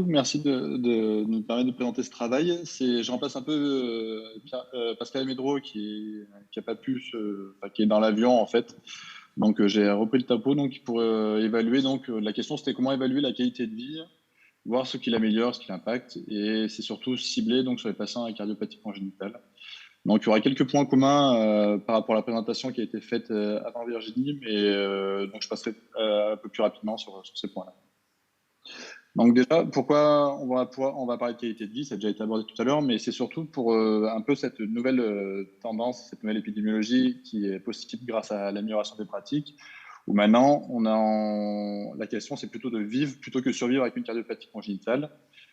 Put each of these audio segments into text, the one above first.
Merci de nous permettre de présenter ce travail. Je remplace un peu Pascal Médro qui a pas pu qui est dans l'avion en fait. Donc j'ai repris le topo donc pour évaluer. Donc la question c'était comment évaluer la qualité de vie, voir ce qui l'améliore, ce qui l'impacte, et c'est surtout ciblé donc sur les patients avec cardiopathie congénitale. Donc il y aura quelques points communs par rapport à la présentation qui a été faite avant Virginie, mais donc je passerai un peu plus rapidement sur ces points-là. Donc déjà, pourquoi on va parler de qualité de vie, ça a déjà été abordé tout à l'heure, mais c'est surtout pour un peu cette nouvelle tendance, cette nouvelle épidémiologie qui est possible grâce à l'amélioration des pratiques, où maintenant, la question c'est plutôt de vivre plutôt que survivre avec une cardiopathie congénitale.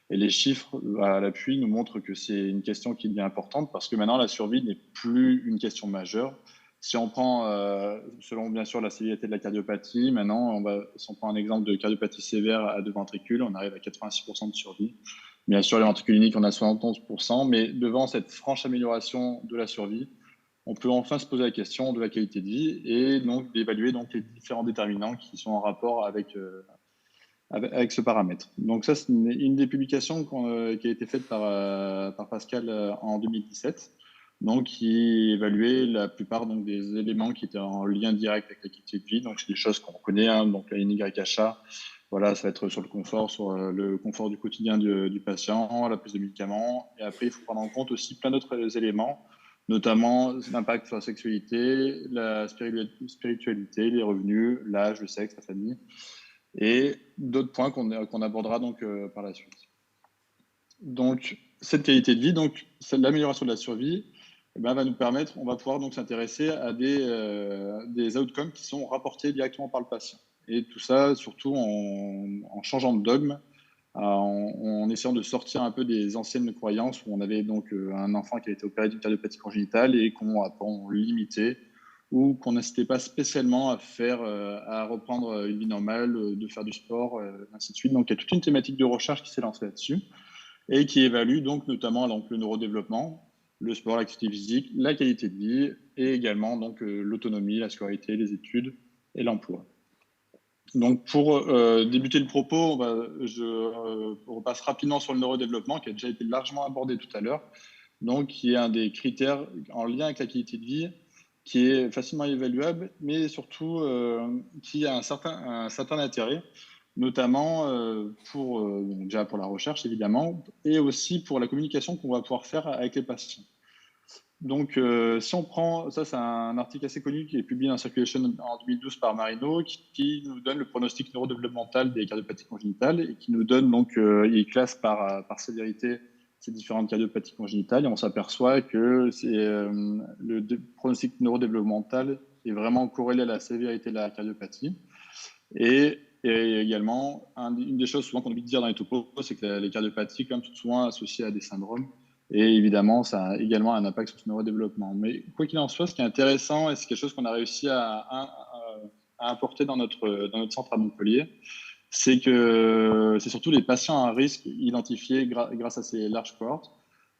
Et les chiffres à l'appui nous montrent que c'est une question qui devient importante parce que maintenant la survie n'est plus une question majeure. Si on prend, selon bien sûr la sévérité de la cardiopathie, maintenant, si on prend un exemple de cardiopathie sévère à deux ventricules, on arrive à 86% de survie. Bien sûr, les ventricules uniques, on a 71%, mais devant cette franche amélioration de la survie, on peut enfin se poser la question de la qualité de vie et donc d'évaluer donc les différents déterminants qui sont en rapport avec ce paramètre. Donc ça, c'est une des publications qui a été faite par Pascal en 2017, donc qui évaluait la plupart donc, des éléments qui étaient en lien direct avec la qualité de vie. Donc c'est des choses qu'on connaît, hein, donc la NYHA, voilà, ça va être sur le confort du quotidien du patient, la prise de médicaments. Et après, il faut prendre en compte aussi plein d'autres éléments, notamment l'impact sur la sexualité, la spiritualité, les revenus, l'âge, le sexe, la famille et d'autres points qu'on abordera donc par la suite. Donc, cette qualité de vie, donc l'amélioration de la survie, va nous permettre, on va pouvoir donc s'intéresser à des outcomes qui sont rapportés directement par le patient. Et tout ça, surtout en changeant de dogme, en essayant de sortir un peu des anciennes croyances où on avait donc un enfant qui a été opéré d'une cardiopathie congénitale et qu'on limitait ou qu'on n'incitait pas spécialement à reprendre une vie normale, de faire du sport, ainsi de suite. Donc il y a toute une thématique de recherche qui s'est lancée là-dessus et qui évalue donc notamment donc, le neurodéveloppement, le sport, l'activité physique, la qualité de vie et également donc l'autonomie, la scolarité, les études et l'emploi. Donc pour débuter le propos, je repasse rapidement sur le neurodéveloppement qui a déjà été largement abordé tout à l'heure, donc qui est un des critères en lien avec la qualité de vie, qui est facilement évaluable, mais surtout qui a un certain intérêt, notamment déjà pour la recherche évidemment, et aussi pour la communication qu'on va pouvoir faire avec les patients. Donc, si on prend, ça c'est un article assez connu qui est publié dans Circulation en 2012 par Marino, qui nous donne le pronostic neurodéveloppemental des cardiopathies congénitales et qui nous donne donc, il classe par sévérité ces différentes cardiopathies congénitales et on s'aperçoit que le pronostic neurodéveloppemental est vraiment corrélé à la sévérité de la cardiopathie. Et également, une des choses souvent qu'on oublie de dire dans les topos, c'est que les cardiopathie quand même, sont souvent associées à des syndromes. Et évidemment, ça a également un impact sur ce neurodéveloppement. Mais quoi qu'il en soit, ce qui est intéressant, et c'est quelque chose qu'on a réussi à apporter dans notre centre à Montpellier, c'est que c'est surtout les patients à risque identifiés grâce à ces larges cohortes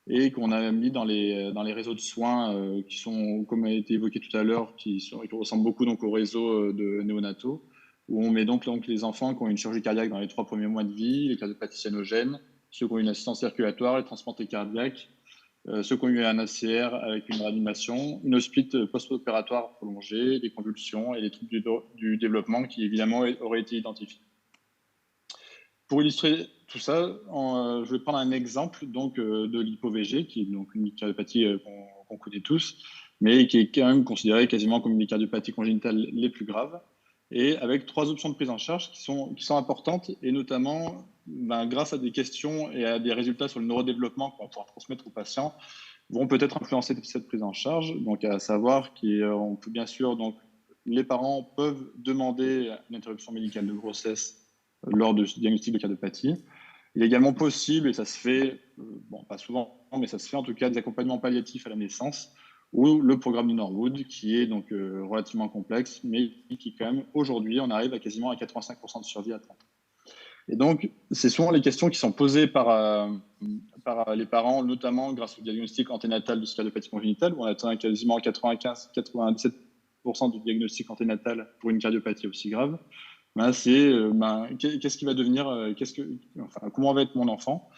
et qu'on a mis dans les réseaux de soins qui sont, comme a été évoqué tout à l'heure, qui ressemblent beaucoup donc, au réseau de néonataux, où on met donc les enfants qui ont une chirurgie cardiaque dans les 3 premiers mois de vie, les cardiopathies cyanogènes, ceux qui ont une assistance circulatoire, les transplantés cardiaques, ceux qui ont eu un ACR avec une réanimation, une hospite post-opératoire prolongée, des convulsions et les troubles du développement qui évidemment auraient été identifiés. Pour illustrer tout ça, je vais prendre un exemple donc, de l'hypo-VG, qui est donc une cardiopathie qu'on connaît tous, mais qui est quand même considérée quasiment comme une des cardiopathies congénitales les plus graves, et avec 3 options de prise en charge qui sont importantes, et notamment grâce à des questions et à des résultats sur le neurodéveloppement qu'on va pouvoir transmettre aux patients, vont peut-être influencer cette prise en charge. Donc à savoir qu'on peut bien sûr, donc, les parents peuvent demander une interruption médicale de grossesse lors de ce diagnostic de cardiopathie. Il est également possible, et ça se fait, bon, pas souvent, mais ça se fait en tout cas, des accompagnements palliatifs à la naissance, ou le programme du Norwood, qui est donc relativement complexe, mais qui quand même, aujourd'hui, on arrive à quasiment à 85% de survie à 30 ans. Et donc, c'est souvent les questions qui sont posées par les parents, notamment grâce au diagnostic anténatal de cardiopathie congénitale, où on atteint quasiment 95-97% du diagnostic anténatal pour une cardiopathie aussi grave. C'est qu'est-ce qui va devenir, enfin, comment va être mon enfant.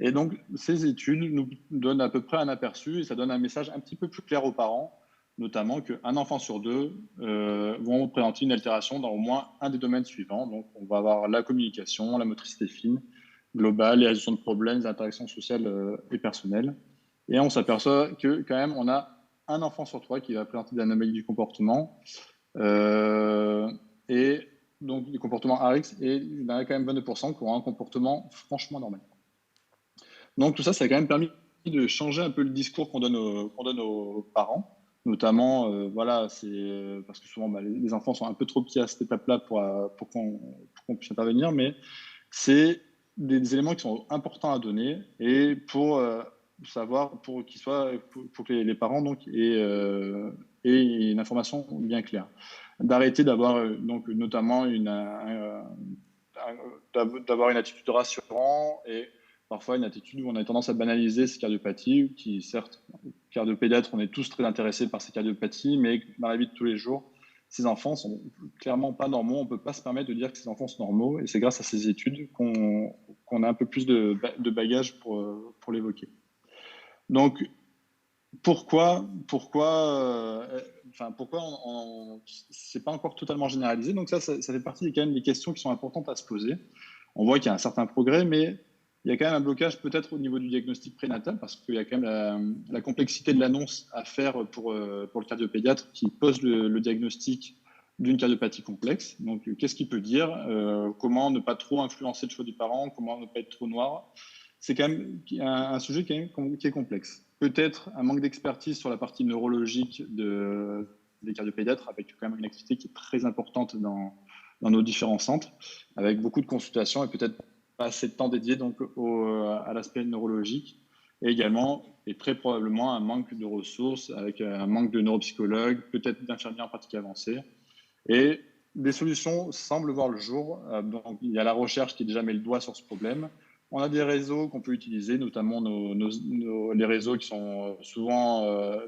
Et donc, ces études nous donnent à peu près un aperçu et ça donne un message un petit peu plus clair aux parents, notamment qu'un enfant sur deux vont présenter une altération dans au moins un des domaines suivants. Donc, on va avoir la communication, la motricité fine, globale, les résolutions de problèmes, les interactions sociales et personnelles. Et on s'aperçoit que quand même, on a un enfant sur trois qui va présenter des anomalies du comportement. Euh, et donc, des comportements à risque, et il y en a quand même 22% qui ont un comportement franchement normal. Donc, tout ça, ça a quand même permis de changer un peu le discours qu'on donne aux parents, notamment, voilà, c'est parce que souvent, les enfants sont un peu trop petits à cette étape-là pour qu'on puisse intervenir, mais c'est des éléments qui sont importants à donner et pour savoir, pour que les parents donc, aient une information bien claire. D'arrêter d'avoir donc notamment d'avoir une attitude rassurante et parfois une attitude où on a tendance à banaliser ces cardiopathies, qui certes, cardiopédiatre, on est tous très intéressés par ces cardiopathies, mais dans la vie de tous les jours, ces enfants sont clairement pas normaux. On ne peut pas se permettre de dire que ces enfants sont normaux. Et c'est grâce à ces études qu'on a un peu plus de bagages pour l'évoquer. Donc, pourquoi c'est pas encore totalement généralisé. Donc ça fait partie quand même des questions qui sont importantes à se poser. On voit qu'il y a un certain progrès, mais il y a quand même un blocage peut-être au niveau du diagnostic prénatal parce qu'il y a quand même la complexité de l'annonce à faire pour le cardiopédiatre qui pose le diagnostic d'une cardiopathie complexe. Donc, qu'est-ce qu'il peut dire comment ne pas trop influencer le choix du parent? Comment ne pas être trop noir? C'est quand même un sujet qui est complexe. Peut-être un manque d'expertise sur la partie neurologique des cardiopédiatres, avec quand même une activité qui est très importante dans nos différents centres, avec beaucoup de consultations et peut-être pas assez de temps dédié donc à l'aspect neurologique. Et également, et très probablement, un manque de ressources, avec un manque de neuropsychologues, peut-être d'infirmiers en pratique avancée. Et des solutions semblent voir le jour. Donc, il y a la recherche qui déjà met le doigt sur ce problème. On a des réseaux qu'on peut utiliser, notamment les réseaux qui sont souvent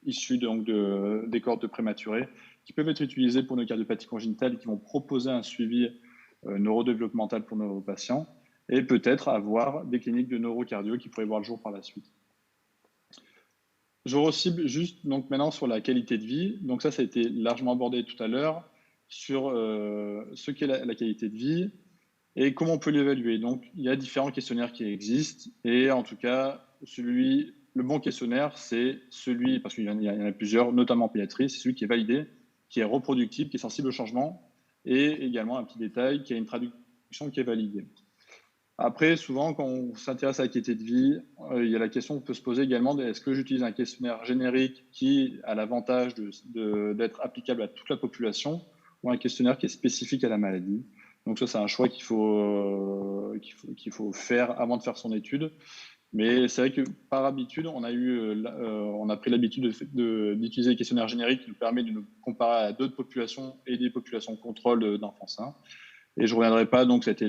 issus donc des cohortes de prématurés, qui peuvent être utilisés pour nos cardiopathies congénitales et qui vont proposer un suivi neurodéveloppemental pour nos patients et peut-être avoir des cliniques de neurocardio qui pourraient voir le jour par la suite. Je recible juste donc maintenant sur la qualité de vie. Donc ça a été largement abordé tout à l'heure sur ce qu'est la qualité de vie et comment on peut l'évaluer. Donc il y a différents questionnaires qui existent et en tout cas le bon questionnaire c'est celui, parce qu'il y en a plusieurs, notamment en pédiatrie, c'est celui qui est validé, qui est reproductible, qui est sensible au changement et également un petit détail qui a une traduction qui est validée. Après, souvent, quand on s'intéresse à la qualité de vie, il y a la question qu'on peut se poser également est-ce que j'utilise un questionnaire générique qui a l'avantage d'être applicable à toute la population ou un questionnaire qui est spécifique à la maladie? Donc ça, c'est un choix qu'il faut faire avant de faire son étude. Mais c'est vrai que par habitude, on a pris l'habitude d'utiliser les questionnaires génériques qui nous permet de nous comparer à d'autres populations et des populations de contrôle d'enfants sains. Et je ne reviendrai pas, donc ça a été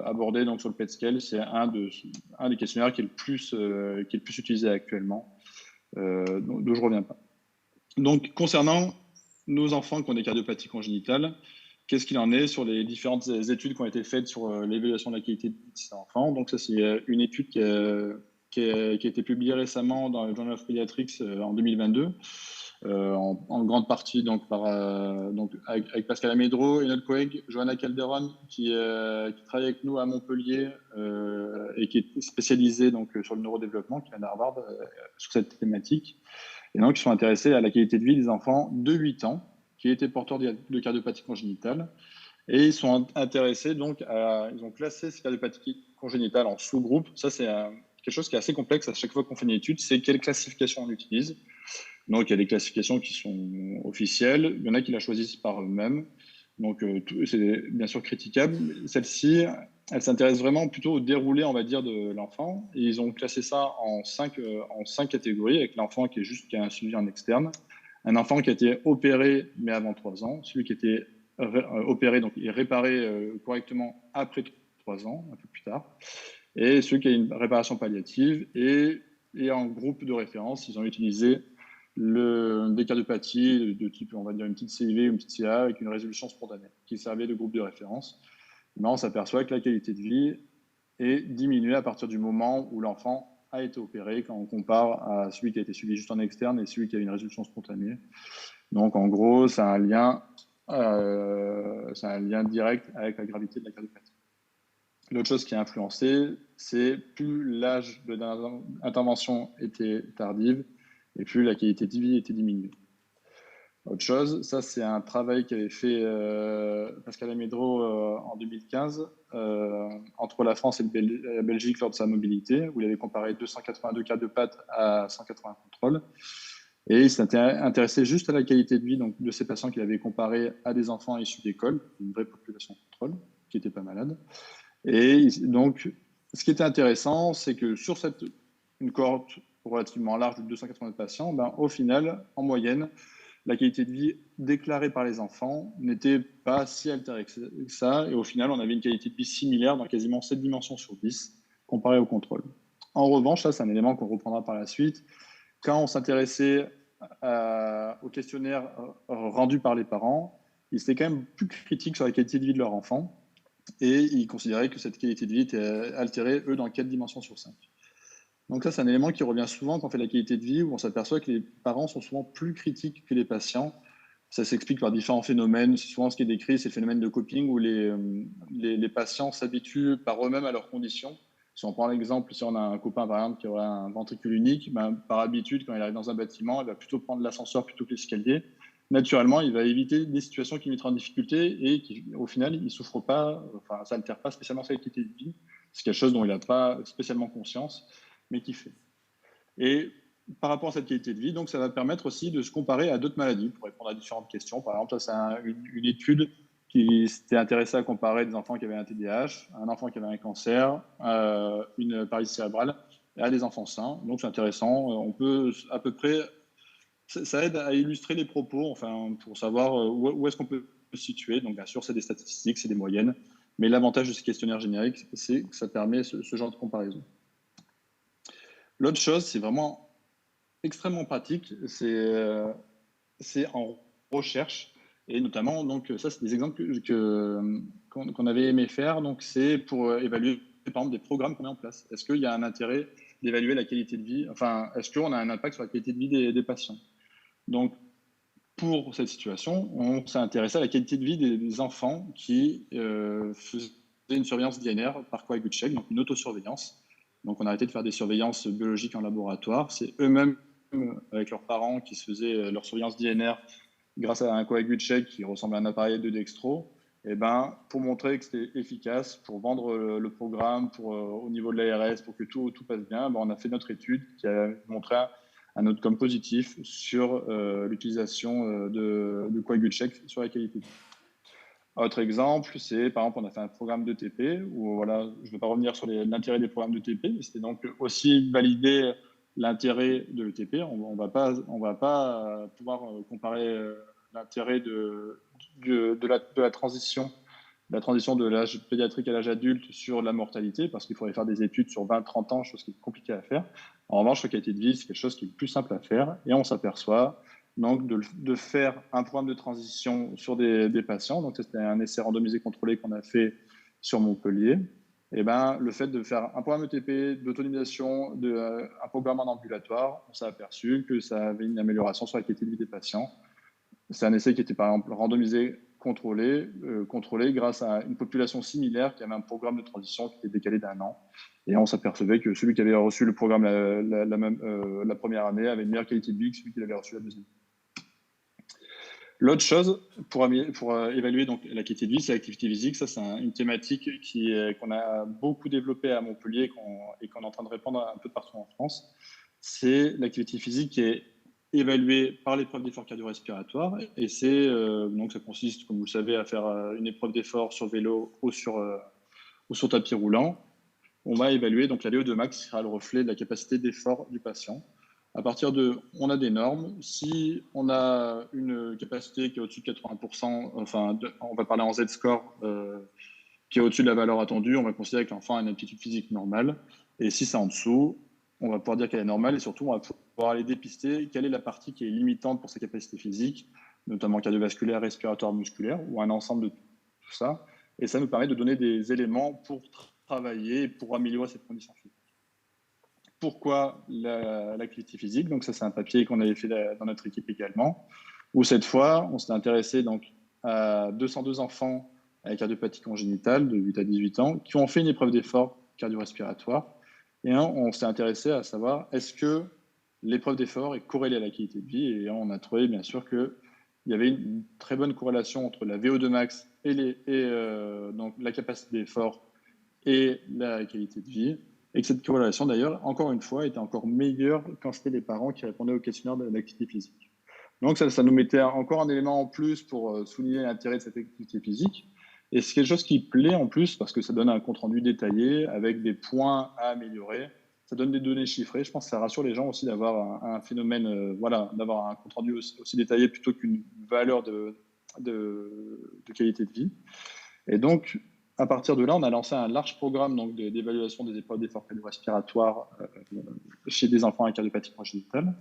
abordé donc, sur le PET scale. C'est un des questionnaires qui est le plus utilisé actuellement, dont je ne reviens pas. Donc, concernant nos enfants qui ont des cardiopathies congénitales, qu'est-ce qu'il en est sur les différentes études qui ont été faites sur l'évaluation de la qualité de vie de ces enfants? Donc, ça, c'est une étude qui a été publiée récemment dans le Journal of Pediatrics en 2022. En grande partie donc avec Pascal Amedro et notre collègue Johanna Calderon qui travaille avec nous à Montpellier et qui est spécialisée donc sur le neurodéveloppement, qui vient d'Harvard sur cette thématique, et donc qui sont intéressés à la qualité de vie des enfants de 8 ans qui étaient porteurs de cardiopathie congénitale, et ils sont intéressés donc ils ont classé ces cardiopathies congénitales en sous-groupes. Ça c'est quelque chose qui est assez complexe à chaque fois qu'on fait une étude, c'est quelle classification on utilise. Donc, il y a des classifications qui sont officielles. Il y en a qui la choisissent par eux-mêmes. Donc, c'est bien sûr critiquable. Celle-ci, elle s'intéresse vraiment plutôt au déroulé, on va dire, de l'enfant. Et ils ont classé ça en cinq catégories, avec l'enfant qui a un suivi en externe, un enfant qui a été opéré, mais avant 3 ans, celui qui a été opéré, donc et réparé correctement après 3 ans, un peu plus tard, et celui qui a une réparation palliative. Et en groupe de référence, ils ont utilisé des cardiopathie de type, on va dire, une petite CIV ou une petite CA avec une résolution spontanée qui servait de groupe de référence. Mais on s'aperçoit que la qualité de vie est diminuée à partir du moment où l'enfant a été opéré, quand on compare à celui qui a été suivi juste en externe et celui qui a une résolution spontanée. Donc, en gros, c'est un lien direct avec la gravité de la cardiopathie. L'autre chose qui a influencé, c'est plus l'âge de l'intervention était tardive et plus la qualité de vie était diminuée. Autre chose, ça c'est un travail qu'avait fait Pascal Amédro en 2015 entre la France et la Belgique lors de sa mobilité, où il avait comparé 282 cas de pattes à 180 contrôles. Et il s'était intéressé juste à la qualité de vie donc, de ces patients qu'il avait comparé à des enfants issus d'école, une vraie population de contrôle, qui n'était pas malade. Et donc, ce qui était intéressant, c'est que sur une cohorte relativement large de 280 patients, au final, en moyenne, la qualité de vie déclarée par les enfants n'était pas si altérée que ça. Et au final, on avait une qualité de vie similaire dans quasiment 7 dimensions sur 10 comparée au contrôle. En revanche, ça, c'est un élément qu'on reprendra par la suite. Quand on s'intéressait au questionnaire rendu par les parents, ils étaient quand même plus critiques sur la qualité de vie de leur enfant. Et ils considéraient que cette qualité de vie était altérée, eux, dans 4 dimensions sur 5. Donc ça, c'est un élément qui revient souvent quand on fait la qualité de vie, où on s'aperçoit que les parents sont souvent plus critiques que les patients. Ça s'explique par différents phénomènes. Souvent, ce qui est décrit, c'est le phénomène de coping, où les patients s'habituent par eux-mêmes à leurs conditions. Si on prend l'exemple, si on a un copain, par exemple, qui aurait un ventricule unique, par habitude, quand il arrive dans un bâtiment, il va plutôt prendre l'ascenseur plutôt que l'escalier. Naturellement, il va éviter des situations qui mettraient en difficulté et qui, au final, il ne souffre pas, enfin, ça n'altère pas spécialement sa qualité de vie. C'est quelque chose dont il n'a pas spécialement conscience, mais qui fait. Et par rapport à cette qualité de vie, donc ça va permettre aussi de se comparer à d'autres maladies pour répondre à différentes questions. Par exemple, ça, c'est une étude qui s'était intéressée à comparer des enfants qui avaient un TDAH, un enfant qui avait un cancer, une paralysie cérébrale, à des enfants sains. Donc c'est intéressant. On peut à peu près ça aide à illustrer les propos, enfin, pour savoir où est-ce qu'on peut se situer. Donc, bien sûr, c'est des statistiques, c'est des moyennes. Mais l'avantage de ces questionnaires génériques, c'est que ça permet ce genre de comparaison. L'autre chose, c'est vraiment extrêmement pratique, c'est en recherche. Et notamment, donc, ça, c'est des exemples qu'on avait aimé faire. Donc, c'est pour évaluer, par exemple, des programmes qu'on met en place. Est-ce qu'il y a un intérêt d'évaluer la qualité de vie? Enfin, est-ce qu'on a un impact sur la qualité de vie des patients? Donc, pour cette situation, on s'est intéressé à la qualité de vie des enfants qui faisaient une surveillance d'INR par coagut-check, donc une autosurveillance. Donc, on a arrêté de faire des surveillances biologiques en laboratoire. C'est eux-mêmes, avec leurs parents, qui se faisaient leur surveillance d'INR grâce à un coagut-check qui ressemble à un appareil de dextro. Et pour montrer que c'était efficace, pour vendre le programme, au niveau de l'ARS, pour que tout passe bien, on a fait notre étude qui a montré un outcome positif sur l'utilisation de coagut-check sur la qualité de vie. Autre exemple, c'est par exemple, on a fait un programme de TP où voilà, je ne vais pas revenir sur l'intérêt des programmes de TP, mais c'était donc aussi valider l'intérêt de l'ETP. On va pas pouvoir comparer l'intérêt de la transition de l'âge pédiatrique à l'âge adulte sur la mortalité, parce qu'il faudrait faire des études sur 20-30 ans, chose qui est compliquée à faire. En revanche, la qualité de vie, c'est quelque chose qui est plus simple à faire, et on s'aperçoit donc de faire un programme de transition sur des patients. Donc, c'était un essai randomisé contrôlé qu'on a fait sur Montpellier. Et le fait de faire un programme ETP, d'autonomisation, un programme en ambulatoire, on s'est aperçu que ça avait une amélioration sur la qualité de vie des patients. C'est un essai qui était par exemple randomisé, contrôlé grâce à une population similaire qui avait un programme de transition qui était décalé d'1 an. Et on s'apercevait que celui qui avait reçu le programme la première année avait une meilleure qualité de vie que celui qui l'avait reçu la deuxième. L'autre chose pour évaluer donc la qualité de vie, c'est l'activité physique. Ça, c'est une thématique qu'on a beaucoup développée à Montpellier et qu'on est en train de répandre un peu partout en France. C'est l'activité physique qui est évaluée par l'épreuve d'effort cardio-respiratoire. Et donc ça consiste, comme vous le savez, à faire une épreuve d'effort sur vélo ou sur tapis roulant. On va évaluer donc la VO2 max, qui sera le reflet de la capacité d'effort du patient. On a des normes. Si on a une capacité qui est au-dessus de 80%, on va parler en Z-score, qui est au-dessus de la valeur attendue, on va considérer que l'enfant a une aptitude physique normale. Et si c'est en dessous, on va pouvoir dire qu'elle est normale et surtout, on va pouvoir aller dépister quelle est la partie qui est limitante pour sa capacité physique, notamment cardiovasculaire, respiratoire, musculaire, ou un ensemble de tout ça. Et ça nous permet de donner des éléments pour travailler, pour améliorer cette condition physique. Pourquoi l'activité physique? Donc ça, c'est un papier qu'on avait fait dans notre équipe également, où cette fois, on s'est intéressé donc, à 202 enfants avec cardiopathie congénitale de 8 à 18 ans qui ont fait une épreuve d'effort cardio-respiratoire. Et on s'est intéressé à savoir, est-ce que l'épreuve d'effort est corrélée à la qualité de vie? Et on a trouvé, bien sûr, qu'il y avait une très bonne corrélation entre la VO2 max donc la capacité d'effort et la qualité de vie. Et que cette corrélation, d'ailleurs, encore une fois, était encore meilleure quand c'était les parents qui répondaient au questionnaire de l'activité physique. Donc, ça nous mettait encore un élément en plus pour souligner l'intérêt de cette activité physique. Et c'est quelque chose qui plaît en plus parce que ça donne un compte-rendu détaillé avec des points à améliorer. Ça donne des données chiffrées. Je pense que ça rassure les gens aussi d'avoir un phénomène, d'avoir un compte-rendu aussi détaillé plutôt qu'une valeur de qualité de vie. Et donc, à partir de là, on a lancé un large programme d'évaluation des épreuves d'effort cardio-respiratoire chez des enfants avec cardiopathie congénitale.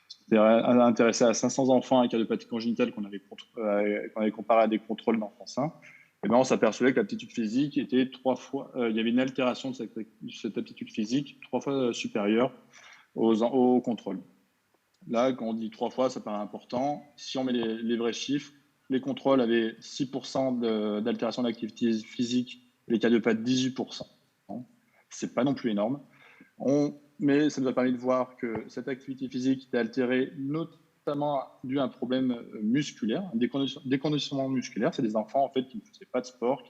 C'était intéressé à 500 enfants avec cardiopathie congénitale qu'on avait comparé à des contrôles d'enfants sains. Et ben, on s'apercevait que l'aptitude physique était il y avait une altération de cette aptitude physique 3 fois supérieure aux contrôles. Là, quand on dit 3 fois, ça paraît important. Si on met les vrais chiffres, les contrôles avaient 6% d'altération d'activité physique, les cardiopathes 18%. C'est pas non plus énorme. Mais ça nous a permis de voir que cette activité physique était altérée notamment dû à un problème musculaire, un déconditionnement musculaire. C'est des enfants en fait qui ne faisaient pas de sport,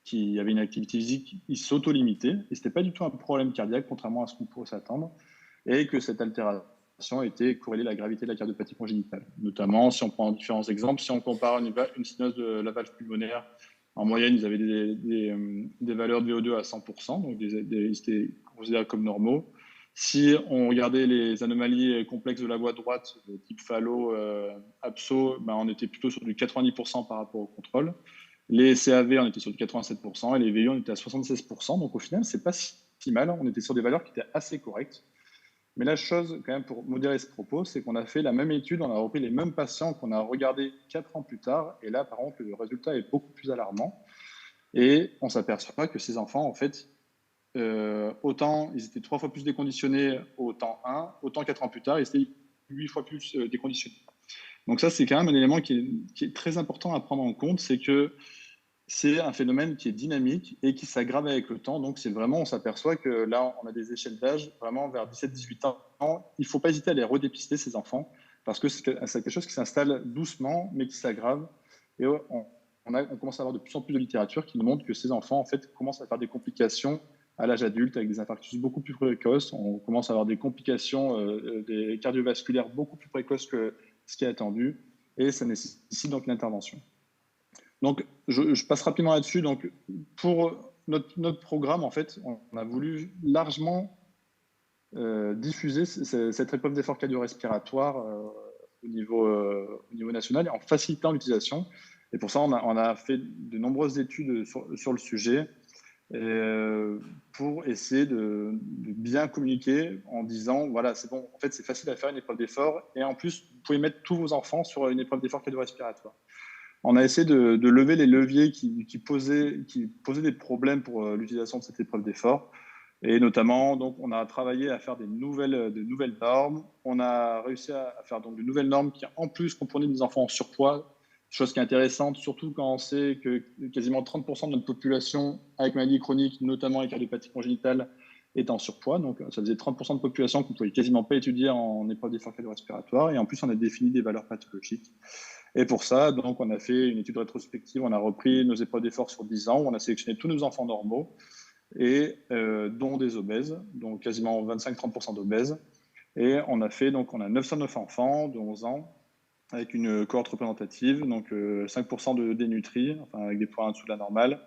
qui avaient une activité physique, ils s'auto-limitaient. Et ce n'était pas du tout un problème cardiaque, contrairement à ce qu'on pourrait s'attendre. Et que cette altération était corrélée à la gravité de la cardiopathie congénitale. Notamment, si on prend différents exemples, si on compare une sténose de la valve pulmonaire, en moyenne, ils avaient des valeurs de VO2 à 100%, donc ils étaient considérés comme normaux. Si on regardait les anomalies complexes de la voie droite, type Fallot, abso, ben on était plutôt sur du 90% par rapport au contrôle. Les CAV, on était sur du 87%, et les VI, on était à 76%. Donc au final, c'est pas si mal. On était sur des valeurs qui étaient assez correctes. Mais la chose, quand même, pour modérer ce propos, c'est qu'on a fait la même étude, on a repris les mêmes patients qu'on a regardés 4 ans plus tard. Et là, par contre, le résultat est beaucoup plus alarmant. Et on s'aperçoit que ces enfants, en fait, autant ils étaient 3 fois plus déconditionnés au temps 1, autant 4 ans plus tard, ils étaient 8 fois plus déconditionnés. Donc ça, c'est quand même un élément qui est très important à prendre en compte, c'est que c'est un phénomène qui est dynamique et qui s'aggrave avec le temps. Donc, c'est vraiment, on s'aperçoit que là, on a des échelles d'âge vraiment vers 17-18 ans. Il ne faut pas hésiter à les redépister, ces enfants, parce que c'est quelque chose qui s'installe doucement, mais qui s'aggrave. Et on commence à avoir de plus en plus de littérature qui nous montre que ces enfants, en fait, commencent à faire des complications à l'âge adulte avec des infarctus beaucoup plus précoces. On commence à avoir des complications des cardiovasculaires beaucoup plus précoces que ce qui est attendu. Et ça nécessite donc une intervention. Donc, je passe rapidement là-dessus. Donc, pour notre programme, en fait, on a voulu largement diffuser cette épreuve d'effort cardio-respiratoire au niveau national en facilitant l'utilisation. Et pour ça, on a fait de nombreuses études sur le sujet pour essayer de bien communiquer en disant, voilà, c'est bon, en fait, c'est facile à faire une épreuve d'effort. Et en plus, vous pouvez mettre tous vos enfants sur une épreuve d'effort cardio-respiratoire. On a essayé de lever les leviers qui posaient des problèmes pour l'utilisation de cette épreuve d'effort. Et notamment, donc, on a travaillé à faire de nouvelles normes. On a réussi à faire donc de nouvelles normes qui, en plus, comprenaient des enfants en surpoids, chose qui est intéressante, surtout quand on sait que quasiment 30% de notre population avec maladie chronique, notamment avec cardiopathie congénitale, est en surpoids. Donc, ça faisait 30% de population qu'on ne pouvait quasiment pas étudier en épreuve d'effort cardio-respiratoire. Et en plus, on a défini des valeurs pathologiques. Et pour ça, donc, on a fait une étude rétrospective, on a repris nos épreuves d'effort sur 10 ans, où on a sélectionné tous nos enfants normaux, et dont des obèses, donc quasiment 25-30% d'obèses. Et on a 909 enfants de 11 ans, avec une cohorte représentative, donc 5% de dénutris, enfin avec des poids en dessous de la normale,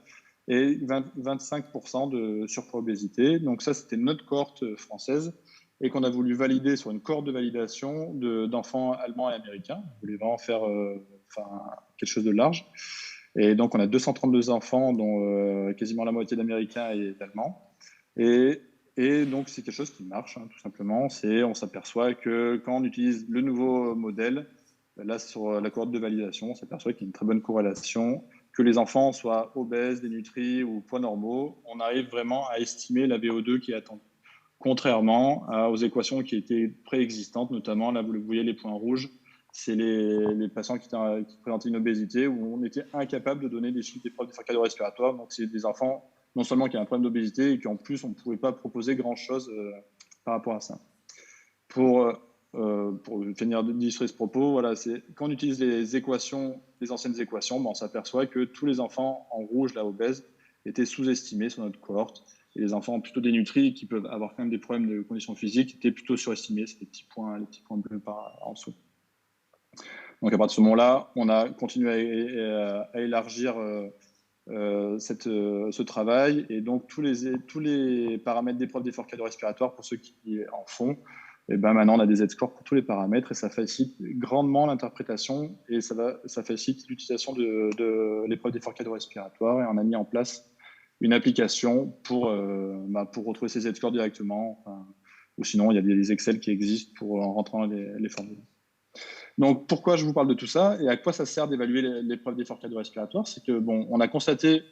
et 25% de surpoids-obésité. Donc ça, c'était notre cohorte française, et qu'on a voulu valider sur une cohorte de validation d'enfants allemands et américains. On voulait vraiment faire quelque chose de large. Et donc, on a 232 enfants, dont quasiment la moitié d'Américains et d'Allemands. Et Et donc, c'est quelque chose qui marche, hein, tout simplement. On s'aperçoit que quand on utilise le nouveau modèle, là, sur la cohorte de validation, on s'aperçoit qu'il y a une très bonne corrélation. Que les enfants soient obèses, dénutris ou poids normaux, on arrive vraiment à estimer la VO2 qui est attendue. Contrairement aux équations qui étaient préexistantes, notamment, là, vous voyez les points rouges, c'est les patients qui présentaient une obésité où on était incapable de donner des chiffres d'épreuves d'effort cardio-respiratoire. Donc, c'est des enfants non seulement qui ont un problème d'obésité et qu'en plus, on ne pouvait pas proposer grand-chose par rapport à ça. Pour finir d'illustrer ce propos, voilà, quand on utilise les équations, les anciennes équations, on s'aperçoit que tous les enfants en rouge, là, obèses, étaient sous-estimés sur notre cohorte. Et les enfants plutôt dénutris, qui peuvent avoir quand même des problèmes de conditions physiques, étaient plutôt surestimés. C'est les petits points bleus en dessous. Donc à partir de ce moment-là, on a continué à élargir ce travail. Et donc tous les paramètres d'épreuve d'effort cardio-respiratoire, pour ceux qui en font, et ben maintenant on a des Z-scores pour tous les paramètres et ça facilite grandement l'interprétation et ça facilite l'utilisation de l'épreuve d'effort cardio-respiratoire. Et on a mis en place une application pour retrouver ces Z-scores directement. Ou sinon, il y a des Excel qui existent pour en rentrant les formules. Donc, pourquoi je vous parle de tout ça et à quoi ça sert d'évaluer l'épreuve d'effort cardio-respiratoire? C'est que, on a constaté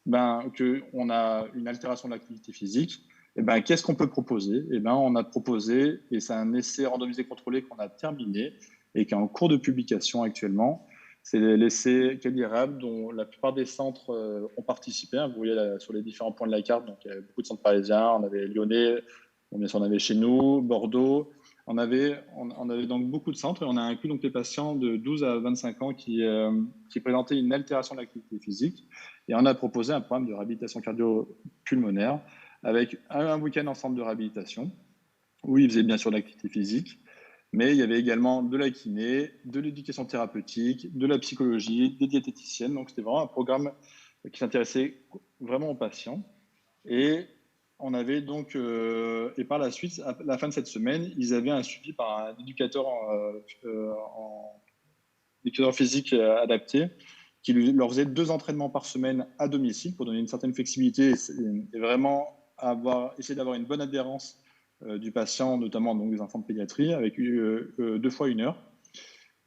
qu'on a une altération de l'activité physique. Et qu'est-ce qu'on peut proposer? On a proposé, et c'est un essai randomisé contrôlé qu'on a terminé et qui est en cours de publication actuellement. C'est l'essai Kelly-Rab, dont la plupart des centres ont participé. Vous voyez là, sur les différents points de la carte, donc il y avait beaucoup de centres parisiens. On avait Lyonnais, bien sûr, on avait chez nous, Bordeaux. On avait donc beaucoup de centres et on a inclus donc les patients de 12 à 25 ans qui présentaient une altération de l'activité physique. Et on a proposé un programme de réhabilitation cardio-pulmonaire avec un week-end en centre de réhabilitation où ils faisaient bien sûr de l'activité physique, mais il y avait également de la kiné, de l'éducation thérapeutique, de la psychologie, des diététiciennes. Donc c'était vraiment un programme qui s'intéressait vraiment aux patients. Et on avait donc, et par la suite, à la fin de cette semaine, ils avaient un suivi par un éducateur éducateur physique adapté qui leur faisait 2 entraînements par semaine à domicile pour donner une certaine flexibilité et vraiment essayer d'avoir une bonne adhérence du patient, notamment donc des enfants de pédiatrie, avec 2 fois 1 heure.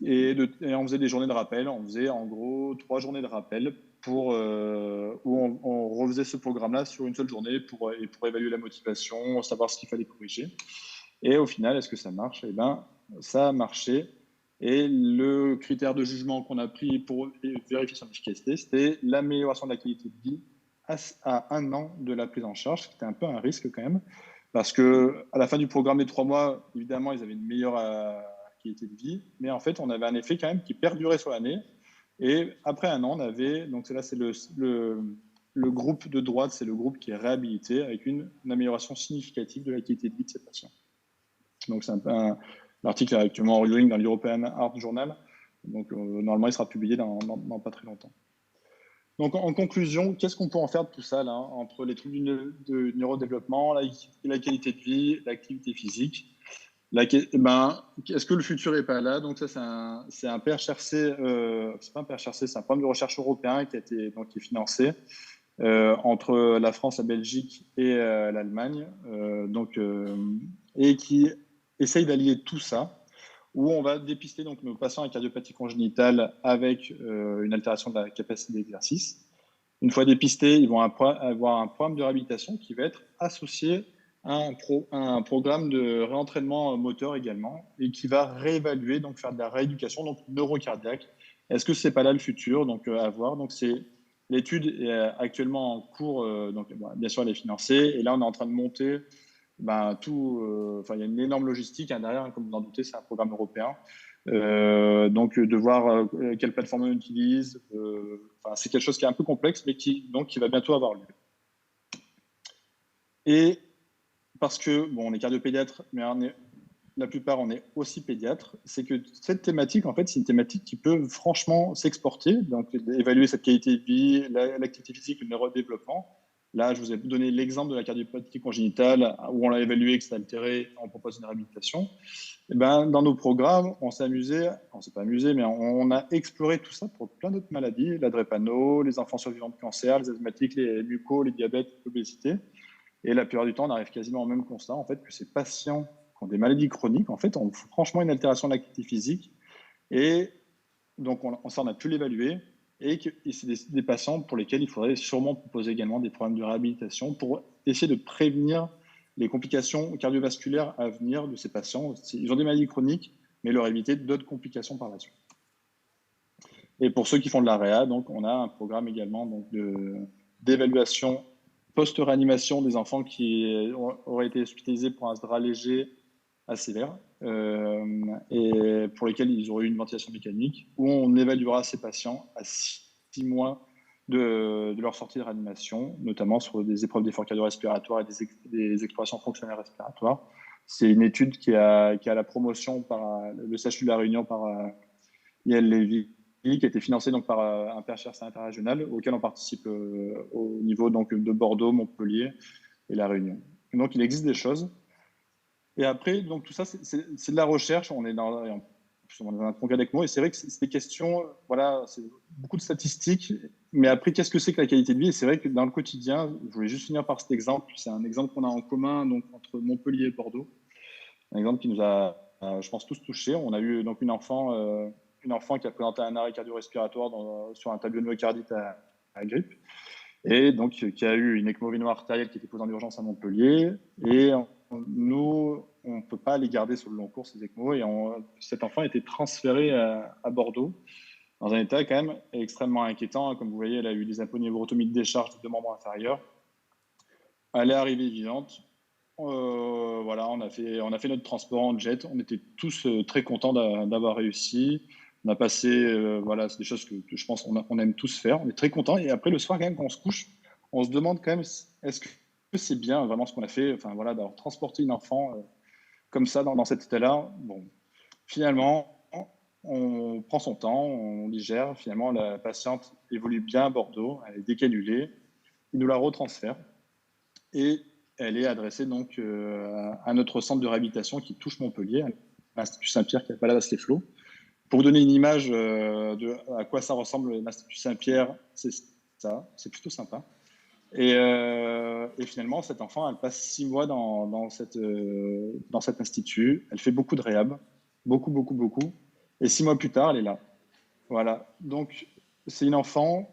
Et on faisait des journées de rappel. On faisait en gros 3 journées de rappel où on refaisait ce programme-là sur une seule journée pour évaluer la motivation, savoir ce qu'il fallait corriger. Et au final, est-ce que ça marche? Ça a marché. Et le critère de jugement qu'on a pris pour vérifier son efficacité, c'était l'amélioration de la qualité de vie à 1 an de la prise en charge, ce qui était un peu un risque quand même, parce qu'à la fin du programme des 3 mois, évidemment, ils avaient une meilleure qualité de vie, mais en fait, on avait un effet quand même qui perdurait sur l'année. Et après 1 an, on avait, donc là, c'est le groupe de droite, c'est le groupe qui est réhabilité avec une amélioration significative de la qualité de vie de ces patients. Donc, c'est l'article est actuellement en reviewing dans l'European Heart Journal. Donc, normalement, il sera publié dans pas très longtemps. Donc, en conclusion, qu'est-ce qu'on peut en faire de tout ça, là, entre les troubles du neurodéveloppement, la qualité de vie, l'activité physique? Est-ce que le futur n'est pas là? Donc, ça, c'est un PHRC, c'est pas un PHRC, c'est un programme de recherche européen qui est financé entre la France, la Belgique et l'Allemagne, et qui essaye d'allier tout ça, où on va dépister donc nos patients avec cardiopathie congénitale avec une altération de la capacité d'exercice. Une fois dépistés, ils vont avoir un programme de réhabilitation qui va être associé à un programme de réentraînement moteur également, et qui va réévaluer, donc faire de la rééducation donc neurocardiaque. Est-ce que c'est pas là le futur? Donc à voir. Donc l'étude est actuellement en cours, donc bien sûr elle est financée, et là on est en train de monter il y a une énorme logistique derrière, comme vous en doutez, c'est un programme européen. Donc, de voir quelle plateforme on utilise, c'est quelque chose qui est un peu complexe, mais qui va bientôt avoir lieu. Et parce que, on est cardiopédiatre, mais la plupart, on est aussi pédiatre, c'est que cette thématique, en fait, c'est une thématique qui peut franchement s'exporter, donc évaluer cette qualité de vie, l'activité physique, le neurodéveloppement. Là, je vous ai donné l'exemple de la cardiopathie congénitale où on l'a évalué, que c'est altéré, on propose une réhabilitation. Dans nos programmes, on s'est pas amusé, mais on a exploré tout ça pour plein d'autres maladies, la drépano, les enfants survivants de cancer, les asthmatiques, les mucos, les diabètes, l'obésité. Et la plupart du temps, on arrive quasiment au même constat, en fait, que ces patients qui ont des maladies chroniques, en fait, ont franchement une altération de l'activité physique. Et donc, ça, on a pu l'évaluer. Et c'est des patients pour lesquels il faudrait sûrement proposer également des programmes de réhabilitation pour essayer de prévenir les complications cardiovasculaires à venir de ces patients. Ils ont des maladies chroniques, mais leur éviter d'autres complications par la suite. Et pour ceux qui font de la réa, donc, on a un programme également donc, d'évaluation post-réanimation des enfants qui auraient été hospitalisés pour un SDRA léger à sévère et pour lesquels ils auraient eu une ventilation mécanique, où on évaluera ces patients à 6 mois de leur sortie de réanimation, notamment sur des épreuves d'effort cardio-respiratoire et des explorations fonctionnelles respiratoires. C'est une étude qui a la promotion par le CHU de la Réunion par Yael Lévy, qui a été financée donc par un PHRC interrégional auquel on participe au niveau donc, de Bordeaux, Montpellier et la Réunion. Et donc il existe des choses. Et après, donc tout ça, c'est de la recherche. On est dans un congrès d'ECMO et c'est vrai que c'est des questions, voilà, c'est beaucoup de statistiques. Mais après, qu'est-ce que c'est que la qualité de vie? Et c'est vrai que dans le quotidien, je voulais juste finir par cet exemple. C'est un exemple qu'on a en commun donc entre Montpellier et Bordeaux. Un exemple qui nous a, je pense, tous touchés. On a eu donc une enfant qui a présenté un arrêt cardio-respiratoire sur un tableau de myocardite à grippe. Et donc qui a eu une ECMO véno-artérielle qui était posée en urgence à Montpellier. Et nous, on ne peut pas les garder sur le long cours, ces ECMO. Et cet enfant a été transféré à Bordeaux dans un état quand même extrêmement inquiétant. Comme vous voyez, elle a eu des aponeurotomies de décharge des deux membres inférieurs. Elle est arrivée vivante. Voilà, on a fait notre transport en jet. On était tous très contents d'avoir réussi. On a passé, voilà, c'est des choses que je pense qu'on aime tous faire. On est très contents. Et après, le soir, quand même, quand on se couche, on se demande quand même, est-ce que c'est bien vraiment ce qu'on a fait, enfin voilà, d'avoir transporté une enfant comme ça dans cet état-là. Bon, finalement, on prend son temps, on digère. Finalement, la patiente évolue bien à Bordeaux, elle est décannulée. Il nous la retransfère et elle est adressée donc à notre centre de réhabilitation qui touche Montpellier, l'Institut Saint-Pierre qui est à Palavas-les-Flots. Pour vous donner une image de à quoi ça ressemble l'Institut Saint-Pierre, c'est ça, c'est plutôt sympa. Et finalement, cette enfant, elle passe 6 mois dans cet institut. Elle fait beaucoup de réhab, beaucoup, beaucoup, beaucoup. Et 6 mois plus tard, elle est là. Voilà. Donc, c'est une enfant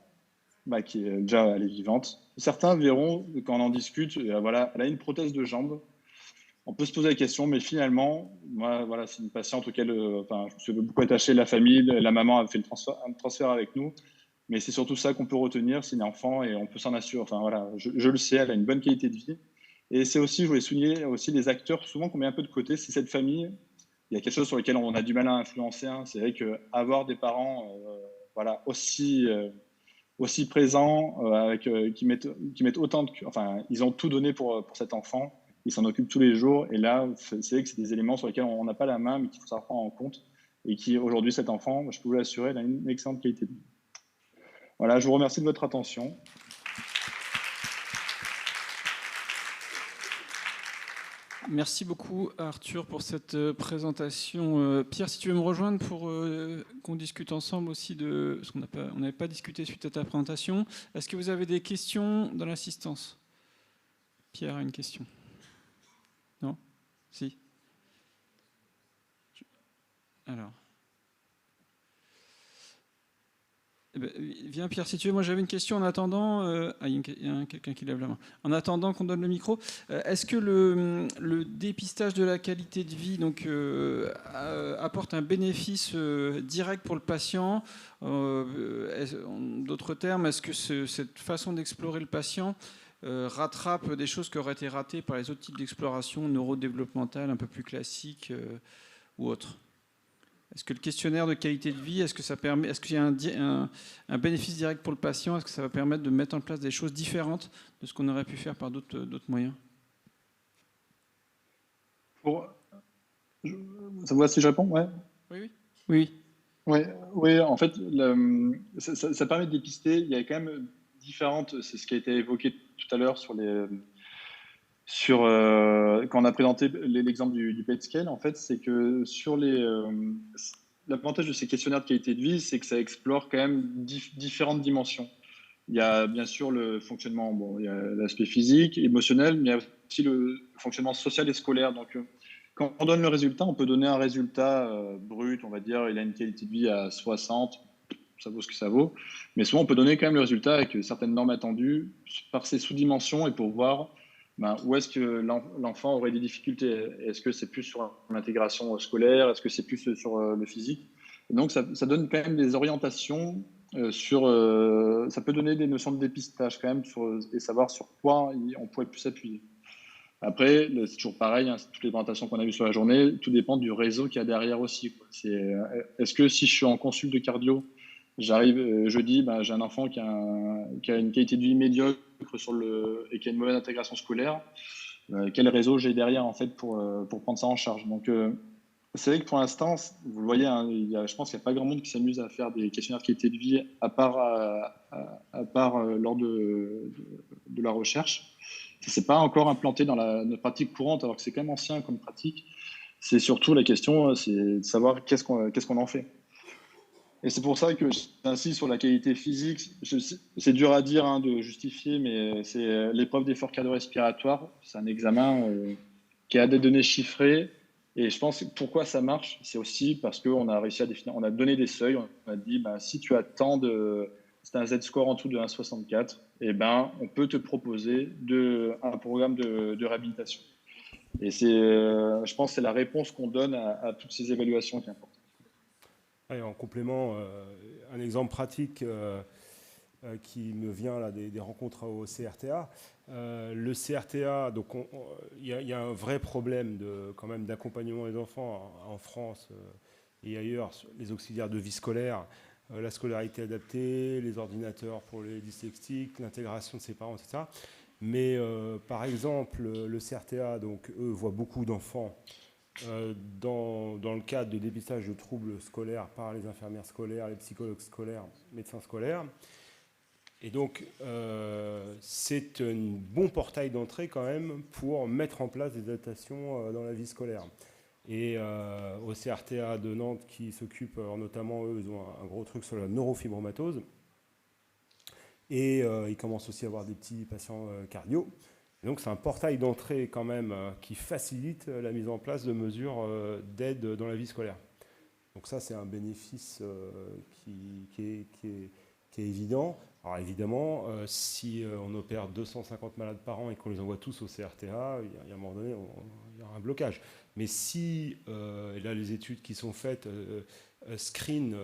qui est déjà elle est vivante. Certains verront, quand on en discute, voilà, elle a une prothèse de jambe. On peut se poser la question, mais finalement, moi, voilà, c'est une patiente auquel je me suis beaucoup attaché, la famille, la maman a fait un transfert avec nous. Mais c'est surtout ça qu'on peut retenir, c'est une enfant et on peut s'en assurer. Enfin voilà, je le sais, elle a une bonne qualité de vie. Et c'est aussi, je voulais souligner aussi les acteurs, souvent qu'on met un peu de côté, c'est cette famille. Il y a quelque chose sur lequel on a du mal à influencer. Hein. C'est vrai qu'avoir des parents voilà, aussi présents, qui mettent autant de... Enfin, ils ont tout donné pour cet enfant. Ils s'en occupent tous les jours. Et là, c'est vrai que c'est des éléments sur lesquels on n'a pas la main, mais qu'il faut savoir prendre en compte. Et qui, aujourd'hui, cet enfant, je peux vous l'assurer, elle a une excellente qualité de vie. Voilà, je vous remercie de votre attention. Merci beaucoup Arthur pour cette présentation. Pierre, si tu veux me rejoindre pour qu'on discute ensemble aussi de ce qu'on n'avait pas discuté suite à ta présentation. Est-ce que vous avez des questions dans l'assistance? Pierre a une question. Non? Si. Alors. Eh ben, viens Pierre, si tu veux. Moi j'avais une question en attendant. Il y a quelqu'un qui lève la main. En attendant qu'on donne le micro, est-ce que le dépistage de la qualité de vie donc, apporte un bénéfice direct pour le patient? En d'autres termes, est-ce que cette façon d'explorer le patient rattrape des choses qui auraient été ratées par les autres types d'exploration neurodéveloppementale un peu plus classiques ou autres? Est-ce que le questionnaire de qualité de vie, est-ce qu'il y a un bénéfice direct pour le patient? Est-ce que ça va permettre de mettre en place des choses différentes de ce qu'on aurait pu faire par d'autres moyens? Ça vous va si je réponds? Ouais. Oui. Oui, en fait, ça permet de dépister. Il y a quand même différentes, c'est ce qui a été évoqué tout à l'heure quand on a présenté l'exemple du PET scale, en fait, c'est que l'avantage de ces questionnaires de qualité de vie, c'est que ça explore quand même différentes dimensions. Il y a bien sûr le fonctionnement, bon, il y a l'aspect physique, émotionnel, mais il y a aussi le fonctionnement social et scolaire. Donc, quand on donne le résultat, on peut donner un résultat brut, on va dire, il a une qualité de vie à 60, ça vaut ce que ça vaut. Mais souvent, on peut donner quand même le résultat avec certaines normes attendues par ses sous-dimensions et pour voir ben, où est-ce que l'enfant aurait des difficultés. Est-ce que c'est plus sur l'intégration scolaire? Est-ce que c'est plus sur le physique? Et donc, ça donne quand même des orientations ça peut donner des notions de dépistage quand même et savoir sur quoi on pourrait plus s'appuyer. Après, c'est toujours pareil, hein, toutes les présentations qu'on a vues sur la journée, tout dépend du réseau qu'il y a derrière aussi, quoi. Est-ce que si je suis en consulte de cardio, j'arrive jeudi, ben, j'ai un enfant qui a une qualité de vie médiocre et qui a une mauvaise intégration scolaire, quel réseau j'ai derrière en fait pour prendre ça en charge. Donc, c'est vrai que pour l'instant, vous le voyez, hein, je pense qu'il n'y a pas grand monde qui s'amuse à faire des questionnaires de qualité de vie à part, lors de la recherche. Ça s'est pas encore implanté dans notre pratique courante, alors que c'est quand même ancien comme pratique. C'est surtout la question, c'est de savoir qu'est-ce qu'on en fait. Et c'est pour ça que j'insiste sur la qualité physique. C'est dur à dire, hein, de justifier, mais c'est l'épreuve d'effort cardio-respiratoire. C'est un examen qui a des données chiffrées. Et je pense que pourquoi ça marche, c'est aussi parce qu'on a réussi à définir, on a donné des seuils. On a dit, ben, si tu as c'est un Z-score en dessous de 1,64, eh ben, on peut te proposer un programme de réhabilitation. Et je pense que c'est la réponse qu'on donne à toutes ces évaluations qui est importante. Et en complément, un exemple pratique qui me vient là, des rencontres au CRTA. Le CRTA, donc il y a un vrai problème quand même d'accompagnement des enfants en France et ailleurs, les auxiliaires de vie scolaire, la scolarité adaptée, les ordinateurs pour les dyslexiques, l'intégration de ses parents, etc. Mais par exemple, le CRTA, donc eux voient beaucoup d'enfants dans le cadre de dépistage de troubles scolaires par les infirmières scolaires, les psychologues scolaires, médecins scolaires. Et donc, c'est un bon portail d'entrée quand même pour mettre en place des adaptations dans la vie scolaire. Et au CRTA de Nantes, qui s'occupe notamment, eux, ils ont un gros truc sur la neurofibromatose. Et ils commencent aussi à avoir des petits patients cardio. Et donc, c'est un portail d'entrée quand même qui facilite la mise en place de mesures d'aide dans la vie scolaire. Donc ça, c'est un bénéfice qui est évident. Alors évidemment, si on opère 250 malades par an et qu'on les envoie tous au CRTA, il y a un moment donné, il y aura un blocage. Mais si, et là les études qui sont faites screenent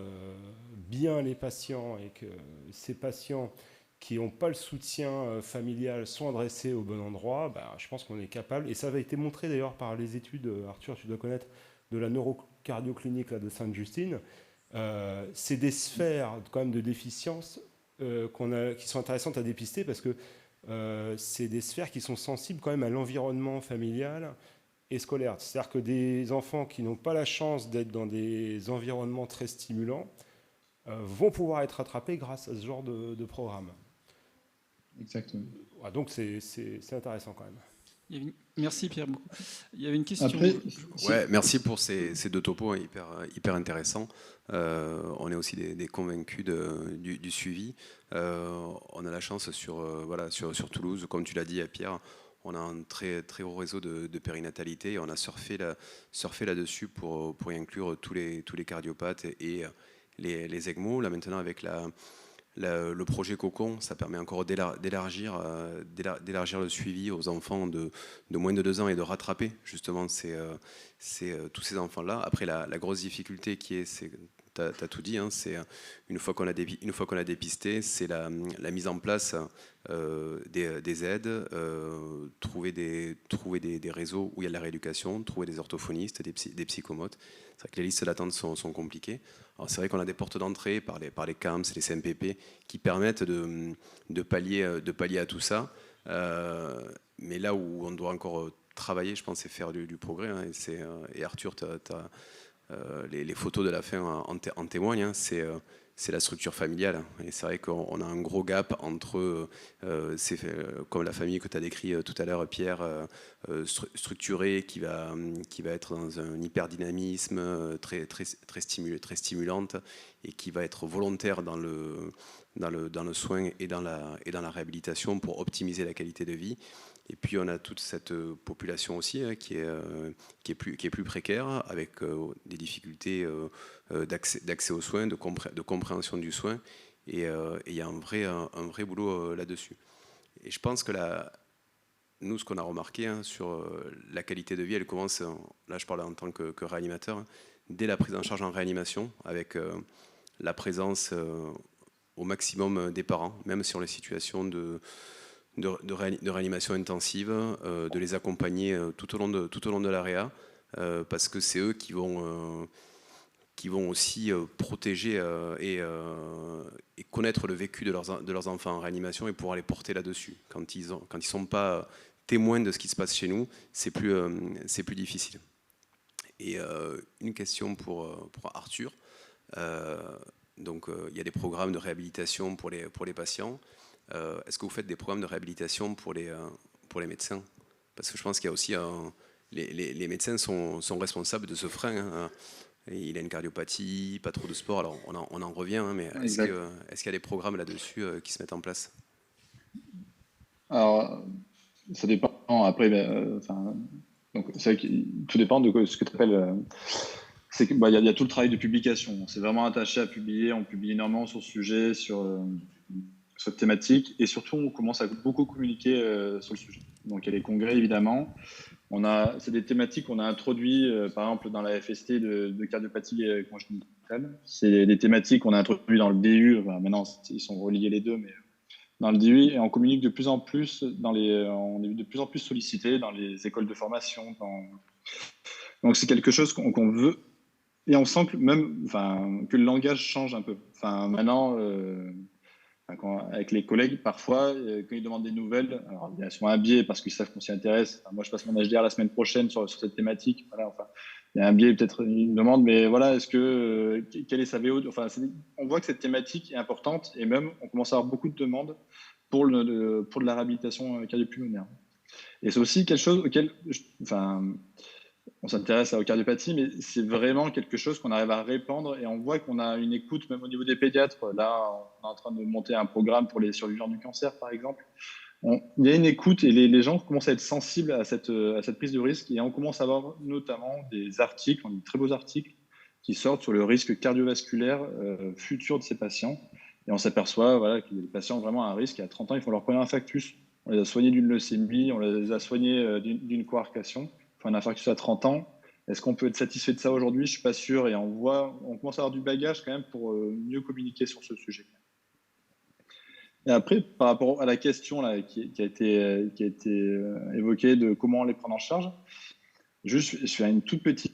bien les patients et que ces patients qui n'ont pas le soutien familial sont adressés au bon endroit, bah, je pense qu'on est capable, et ça avait été montré d'ailleurs par les études, Arthur, tu dois connaître, de la neurocardioclinique là, de Sainte-Justine, c'est des sphères quand même de déficience qui sont intéressantes à dépister parce que c'est des sphères qui sont sensibles quand même à l'environnement familial et scolaire. C'est-à-dire que des enfants qui n'ont pas la chance d'être dans des environnements très stimulants vont pouvoir être rattrapés grâce à ce genre de programme. Exactement. Donc c'est intéressant quand même. Merci Pierre beaucoup. Il y avait une question. Après, ouais, merci pour ces deux topos hyper intéressants. On est aussi des convaincus du suivi. On a la chance sur Toulouse, comme tu l'as dit Pierre, on a un très très haut réseau de périnatalité et on a surfé là-dessus pour y inclure tous les cardiopathes et les ECMO. Là maintenant avec le projet Cocon, ça permet encore d'élargir le suivi aux enfants de moins de 2 ans et de rattraper justement tous ces enfants-là. Après, la grosse difficulté qui est, tu as tout dit, hein, c'est une fois qu'on a dépisté, c'est la mise en place des aides, trouver des réseaux où il y a de la rééducation, trouver des orthophonistes, des psychomotes. C'est vrai que les listes d'attente sont compliquées. Alors c'est vrai qu'on a des portes d'entrée par les CAMS, les CMPP qui permettent de pallier à tout ça. Mais là où on doit encore travailler, je pense, c'est faire du progrès. Hein, et Arthur, les photos de la fin en témoignent. Hein, c'est la structure familiale. Et c'est vrai qu'on a un gros gap entre, comme la famille que tu as décrit tout à l'heure, Pierre, structurée, qui va être dans un hyperdynamisme très stimulante, et qui va être volontaire dans le soin et dans la réhabilitation pour optimiser la qualité de vie. Et puis on a toute cette population aussi qui est plus précaire, avec des difficultés d'accès aux soins, de compréhension du soin. Et il y a un vrai boulot là-dessus. Et je pense que nous, ce qu'on a remarqué sur la qualité de vie, elle commence, là je parle en tant que réanimateur, dès la prise en charge en réanimation, avec la présence au maximum des parents, même sur les situations de réanimation intensive, de les accompagner tout au long de la réa, parce que c'est eux qui vont aussi protéger et connaître le vécu de leurs enfants en réanimation et pouvoir les porter là-dessus. Quand ils ne sont pas témoins de ce qui se passe chez nous, c'est plus difficile. Et une question pour Arthur. Donc, il y a des programmes de réhabilitation pour les patients. Est-ce que vous faites des programmes de réhabilitation pour les médecins? Parce que je pense qu'il y a aussi les médecins sont responsables de ce frein. Il a une cardiopathie, pas trop de sport. Alors on en revient, mais est-ce qu'il y a des programmes là-dessus qui se mettent en place? Alors, ça dépend. Après, donc, c'est vrai que tout dépend de ce que tu appelles. C'est qu'il y a tout le travail de publication. On s'est vraiment attaché à publier. On publie énormément sur ce sujet, sur cette thématique. Et surtout, on commence à beaucoup communiquer sur le sujet. Donc, il y a les congrès, évidemment. C'est des thématiques qu'on a introduites, par exemple, dans la FST de cardiopathie congénitale. C'est des thématiques qu'on a introduites dans le DU. Enfin, maintenant, ils sont reliés les deux, mais dans le DU, et on communique de plus en plus, on est de plus en plus sollicité dans les écoles de formation. Donc, c'est quelque chose qu'on veut. Et on sent que que le langage change un peu. Maintenant, avec les collègues, parfois, quand ils demandent des nouvelles, alors il y a souvent un biais parce qu'ils savent qu'on s'y intéresse. Moi, je passe mon HDR la semaine prochaine sur cette thématique. Voilà, il y a un biais, peut-être une demande, mais voilà, quelle est sa VO? On voit que cette thématique est importante, et même, on commence à avoir beaucoup de demandes pour de la réhabilitation cardio-pulmonaire. Et c'est aussi quelque chose auquel, on s'intéresse à la cardiopathie, mais c'est vraiment quelque chose qu'on arrive à répandre, et on voit qu'on a une écoute même au niveau des pédiatres. Là, on est en train de monter un programme pour les survivants du cancer, par exemple. Il y a une écoute, et les gens commencent à être sensibles à cette prise de risque, et on commence à avoir notamment des articles, des très beaux articles, qui sortent sur le risque cardiovasculaire futur de ces patients. Et on s'aperçoit qu'il y a des patients vraiment à risque, et à 30 ans, ils font leur premier infarctus. On les a soignés d'une leucémie, on les a soignés d'une coarctation. Un infarctus à 30 ans. Est-ce qu'on peut être satisfait de ça aujourd'hui? Je ne suis pas sûr. Et on commence à avoir du bagage quand même pour mieux communiquer sur ce sujet. Et après, par rapport à la question là, qui a été évoquée de comment les prendre en charge, je fais un petit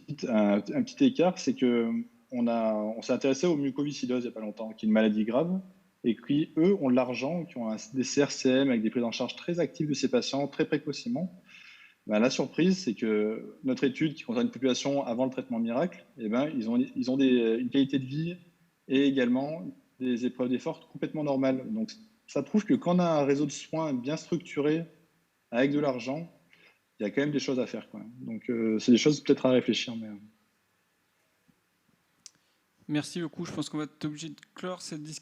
écart, c'est qu'on s'est intéressé aux mucoviscidoses il n'y a pas longtemps, qui est une maladie grave, et qui, eux, ont de l'argent, qui ont des CRCM avec des prises en charge très actives de ces patients, très précocement. La surprise, c'est que notre étude, qui concerne une population avant le traitement miracle, ils ont une qualité de vie et également des épreuves d'effort complètement normales. Donc, ça prouve que quand on a un réseau de soins bien structuré, avec de l'argent, il y a quand même des choses à faire, quoi. Donc, c'est des choses peut-être à réfléchir. Mais... Merci beaucoup. Je pense qu'on va être obligé de clore cette discussion.